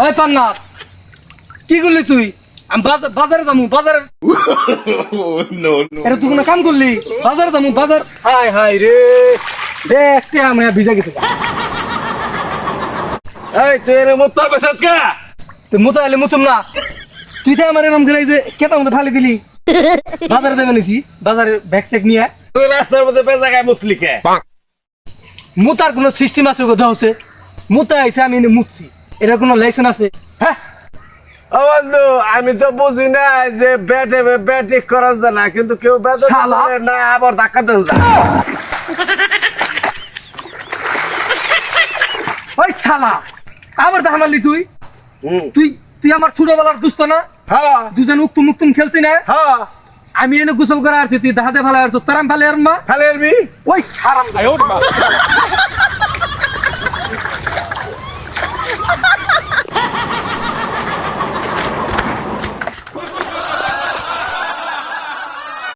ওই পান্না কি করলি তুই? আমি বাজারে যাবো বাজারে। এটা তুই কোনো কাম করলি? বাজারে যাবো বাজার। হায় হায় রে দেখতে আমি ভিজা গেছে। এই তুই এর মোতার বেসাত কা তুই মোতা এলে মুতুম না। তুই তো আমার এরকম গেলে যে কেতা মতো ফালি দিলি। বাজারে দেবে নিছি বাজারে ব্যাগ চেক নিয়ে। তুই রাস্তার মধ্যে বেজা গায় মুতলি কে? মুতার কোনো সিস্টেম আছে কোথাও হচ্ছে? মুতা আইছে আমি এনে মুতছি, এটা কোনো লাইসেন্স আছে? হ্যাঁ ও বন্ধু আমি তো বুঝি না যে ব্যাটে করা যায় না, কিন্তু কেউ ব্যাট শালা। না আবার ধাক্কা দেয় না। ওই শালা আবার দেখা মারলি তুই? হুম। তুই তুই আমার ছোটবেলার দুস্থ না? হ্যাঁ দুজন উক্তুম উক্তুম খেলছি না? হ্যাঁ আমি এনে গোসল করে আসছি, তুই দাহাতে ফেলা আসছ, তারাম ফেলে আর মা। খালি আরবি ওই হারাম